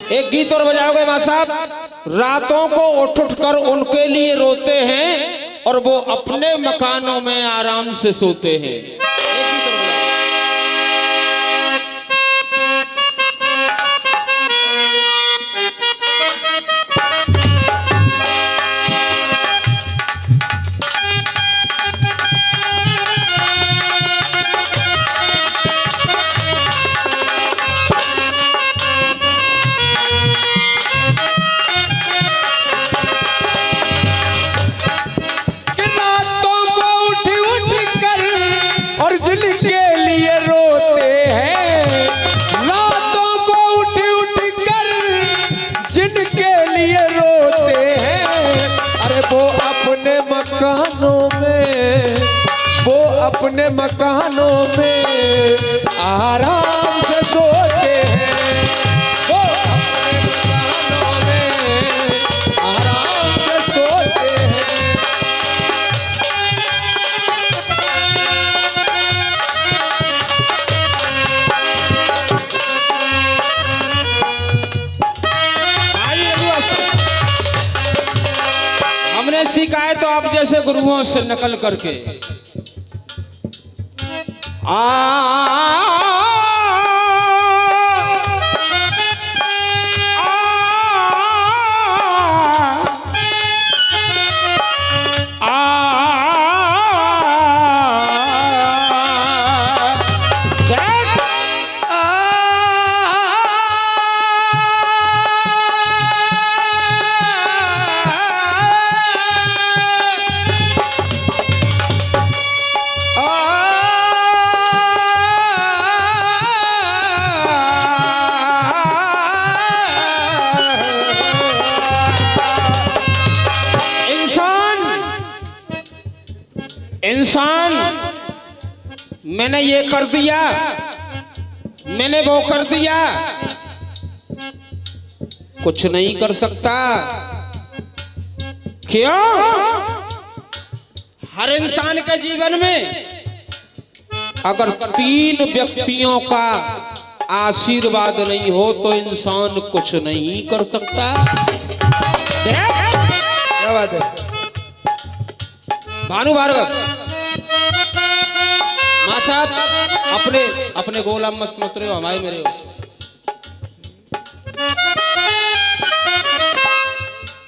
एक गीत और बजाओगे मां साहब। रातों को उठ उठ कर उनके लिए रोते हैं और वो अपने मकानों में आराम से सोते हैं। एक गीत और बजाओ। अपने मकानों में आराम से सोते हैं, वो अपने मकानों में आराम से सोते हैं। हमने सीखा है तो आप जैसे गुरुओं से नकल करके इंसान मैंने ये कर दिया, मैंने वो कर दिया, कुछ नहीं कर सकता। क्यों? हर इंसान के जीवन में अगर 3 व्यक्तियों का आशीर्वाद नहीं हो तो इंसान कुछ नहीं कर सकता। क्या बात है भानु भार्गव मां साहब, अपने गोला मस्त मत रहे हो, हमारे मेरे हो।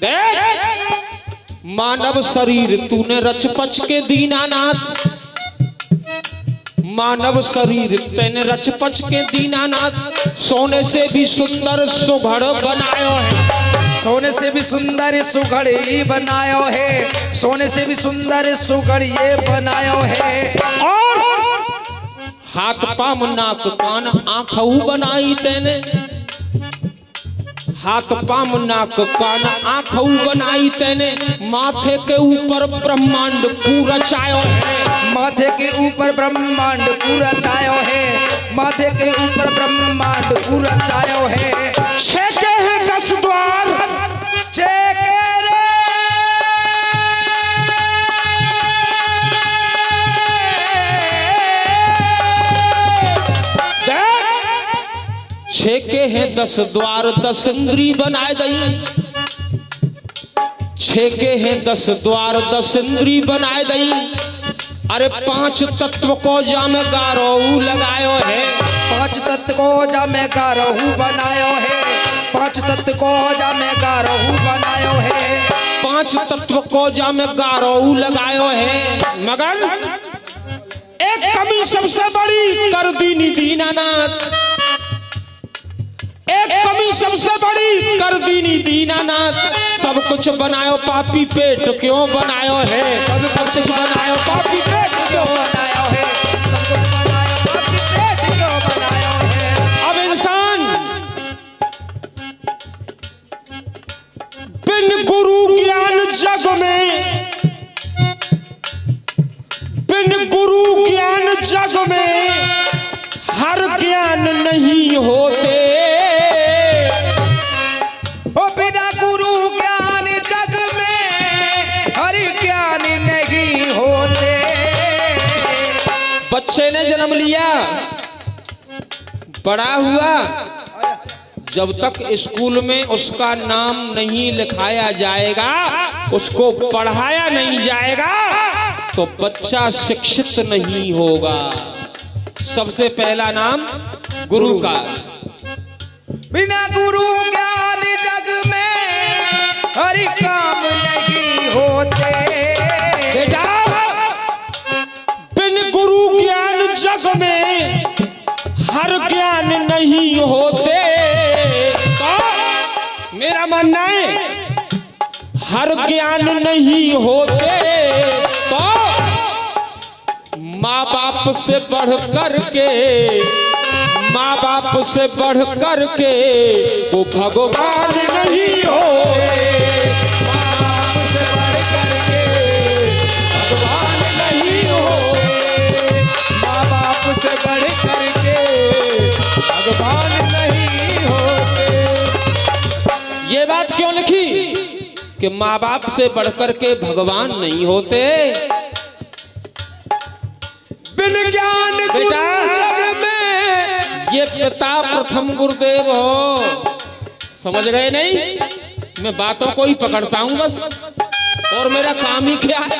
देख मानव शरीर तूने रच पच के दीनानाथ, मानव शरीर तूने रच पच के दीनानाथ, सोने से भी सुंदर सुघड़ बनायो है, सोने से भी सुंदर सुघड़ ही बनायो है, सोने से भी सुंदर सुघड़ ये बनायो है। और हाथ पाम नाक कान आँखऊ बनाई तेने, हाथ पाम नाक कान आँखऊ बनाई तेने, माथे के ऊपर ब्रह्मांड पूरा छायो है, माथे के ऊपर ब्रह्मांड पूरा छायो है, माथे के ऊपर ब्रह्मांड पूरा छायो है। 6 के हैं 10 द्वार, 6 के रे 6 के हैं 10 द्वार 10 इंद्री बनाए दई, 6 के हैं 10 द्वार 10 इंद्री बनाए दई। अरे 5 तत्व को जामे गारोऊ लगायो है, 5 तत्व को जामे गारोऊ बनायो है, 5 तत्व को जामे गारोऊ बनायो है, 5 तत्व को जामे गारोऊ लगायो है। मगर एक कमी सबसे बड़ी कर दीनी दीनानाथ, एक कमी सबसे बड़ी कर दीनी दीनानाथ, सब कुछ बनायो पापी पेट क्यों बनायो है, सब कुछ बनायो पापी पेट क्यों बनायो है, सब कुछ बनायो पापी पेट क्यों बनायो है। अब इंसान बिन गुरु ज्ञान जग में, बिन गुरु ज्ञान जग में हर ज्ञान नहीं होते, बिना गुरु ज्ञान जग में हर ज्ञान नहीं होते। बच्चे ने जन्म लिया, बड़ा हुआ, जब तक स्कूल में उसका नाम नहीं लिखाया जाएगा, उसको पढ़ाया नहीं जाएगा, तो बच्चा शिक्षित नहीं होगा। सबसे पहला नाम गुरु का। बिना गुरु ज्ञान जग में हरि काम नहीं होते। बेटा, बिन गुरु ज्ञान जग में हर ज्ञान नहीं होते। तो मेरा मानना है हर ज्ञान नहीं होते। तो माँ बाप से बढ़ कर के, माँ बाप से बढ़ कर के वो भगवान नहीं होते। माँ बाप से बढ़ करके भगवान नहीं होते। माँ बाप से बढ़ करके भगवान नहीं होते। ये बात क्यों लिखी कि माँ बाप से बढ़कर के भगवान नहीं होते? बिन ज्ञान बेटा, जग में ये पिता प्रथम गुरुदेव हो। समझ गए नहीं? मैं बातों को ही पकड़ता हूं बस, और मेरा काम ही क्या है।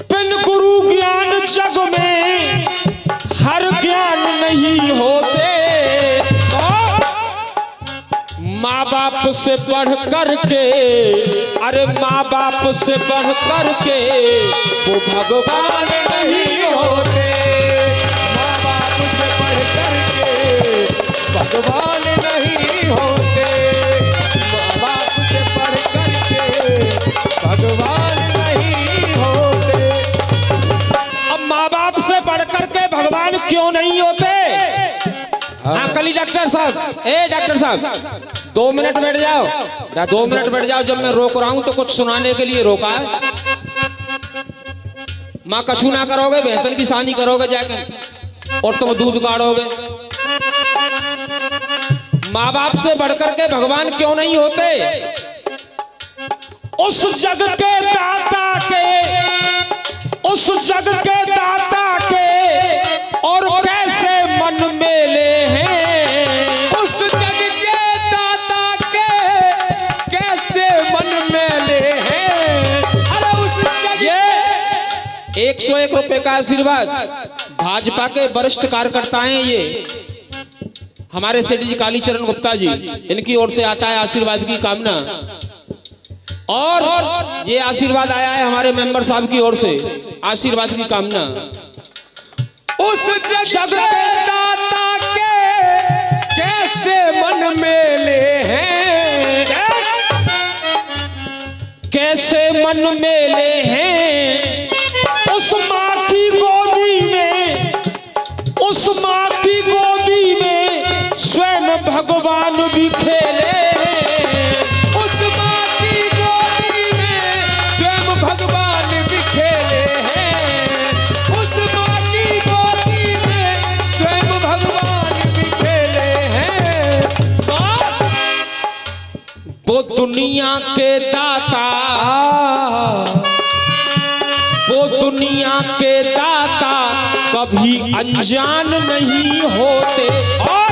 बिन गुरु ज्ञान जग में हर ज्ञान नहीं होते। माँ बाप से बढ़ कर के, अरे माँ बाप से बढ़ कर के वो भगवान नहीं होते। माँ बाप से बढ़ करके भगवान नहीं होते। माँ बाप से बढ़ करके भगवान नहीं होते। अब माँ बाप से बढ़ कर के भगवान क्यों नहीं होते? हाँ कली डॉक्टर साहब, ए डॉक्टर साहब 2 मिनट बैठ जाओ, 2 मिनट बैठ जाओ। जब मैं रोक रहा हूं तो कुछ सुनाने के लिए रोका है। माँ कछु ना करोगे, भैंसन की सानी करोगे जाकर, और तुम दूध काढ़ोगे। माँ बाप से बढ़कर के भगवान क्यों नहीं होते? उस जग के दाता के, उस जग के दाता के और कैसे मन मेले हैं। उस जग के दाता के कैसे मन मेले हैं। अरे उस जग ये 101 रुपए का आशीर्वाद भाजपा के वरिष्ठ कार्यकर्ता हैं। ये हमारे सेठ जी कालीचरण गुप्ता जी, इनकी ओर से आता है आशीर्वाद की कामना। और ये आशीर्वाद आया है हमारे मेंबर साहब की ओर से, आशीर्वाद की कामना। उस जग के दाता के कैसे मन मेले हैं। कैसे मन मेले हैं। उस माँ की गोदी में, उस माँ की गोदी में स्वयं भगवान भी खेले हैं। उस माँ की गोदी में स्वयं भगवान भी खेले हैं। उस माँ की गोदी में स्वयं भगवान भी खेले हैं। वो दुनिया के दाता, वो दुनिया के दाता कभी अनजान नहीं होते। और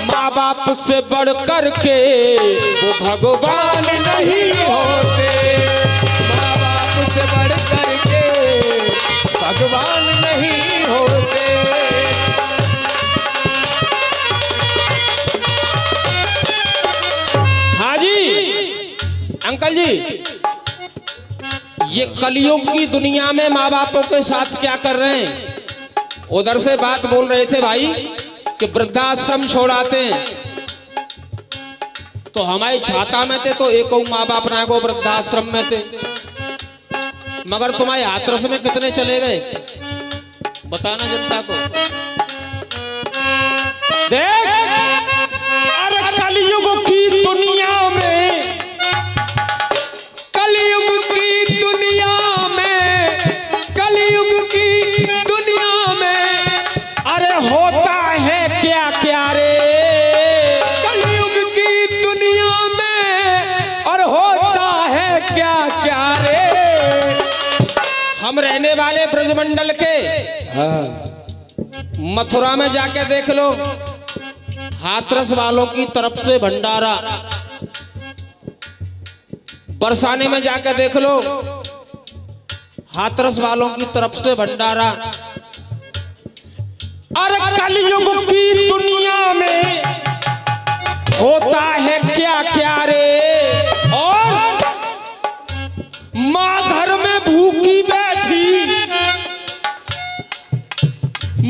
माँ बाप से बढ़ कर के वो भगवान नहीं होते। माँ बाप से बढ़ करके भगवान नहीं होते। हाँ जी अंकल जी, ये कलयुग की दुनिया में माँ बापों के साथ क्या कर रहे हैं? उधर से बात बोल रहे थे भाई कि वृद्धाश्रम छोड़ाते हैं। तो हमारे छाता में थे तो एक माँ बाप ना को वृद्धाश्रम में थे, मगर तुम्हारे हाथरस में कितने चले गए बताना जनता को। देख, अरे कलयुग की दुनिया में, कलयुग की दुनिया में, कलयुग की दुनिया में अरे होता है क्या क्या रे। कलयुग की दुनिया में और होता है क्या क्या रे। हम रहने वाले ब्रजमंडल के, मथुरा में जाके देख लो, हाथरस वालों की तरफ से भंडारा। बरसाने में जाकर देख लो, हाथरस वालों की तरफ से भंडारा। अरे कलयुग की दुनिया में होता है क्या क्या रे, और माँ घर में भूखी बैठी,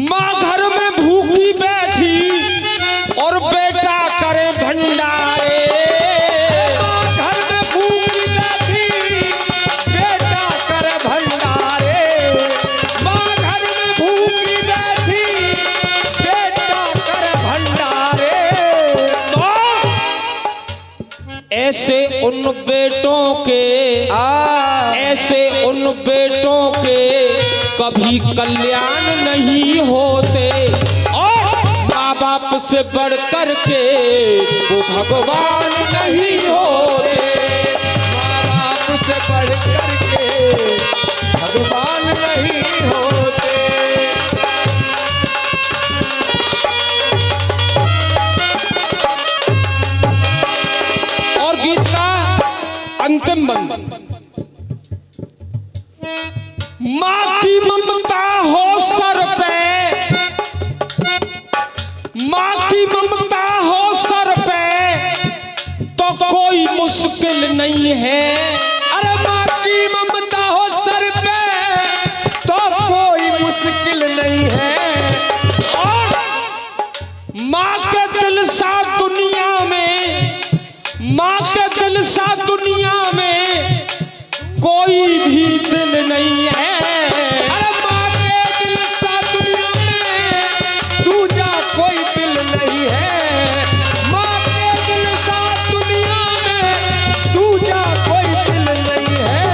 माँ घर में भूखी बैठी और बेटा करे भंडारे। माँ घर में भूखी बैठी, बेटा करे भंडारे। माँ घर में भूखी बैठी, बेटा करे भंडारे। तो ऐसे उन बेटों के, ऐसे उन बेटों के कभी कल्याण नहीं होते, और माँ बाप से बढ़ कर के वो भगवान नहीं होते। माँ बाप से बढ़ करके भगवान नहीं होते। और गीत का अंतिम बंद, माँ की ममता हो सर पे, माँ की ममता हो सर पे तो कोई मुश्किल नहीं है। अरे माँ की ममता हो सर पे तो कोई मुश्किल नहीं है। और माँ के दिल सा दुनिया में, माँ के दिल सा दुनिया में कोई भी दिल नहीं है। अरे माँ के दिल सा दुनिया में दूजा कोई दिल नहीं है। माँ के दिल सा दुनिया में दूजा कोई दिल नहीं है।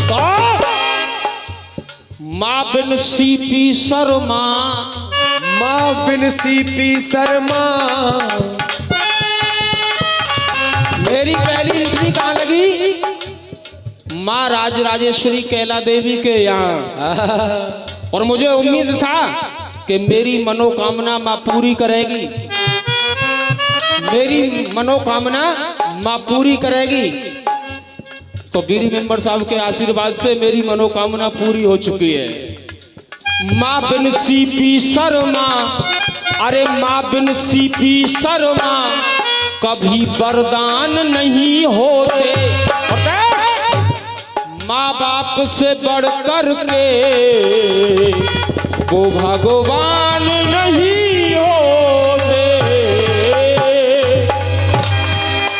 तो माँ बिन सीपी शर्मा, माँ बिन सीपी शर्मा। मेरी पहली लिखनी कहाँ लगी? माँ राजराजेश्वरी कैला देवी के यहाँ। और मुझे उम्मीद था कि मेरी मनोकामना माँ पूरी करेगी, मेरी मनोकामना माँ पूरी करेगी। तो गिरी मेंबर साहब के आशीर्वाद से मेरी मनोकामना पूरी हो चुकी है। माँ बिन सीपी शर्मा, अरे माँ बिन सीपी शर्मा कभी वरदान नहीं होते। माँ बाप से बढ़ कर के वो भगवान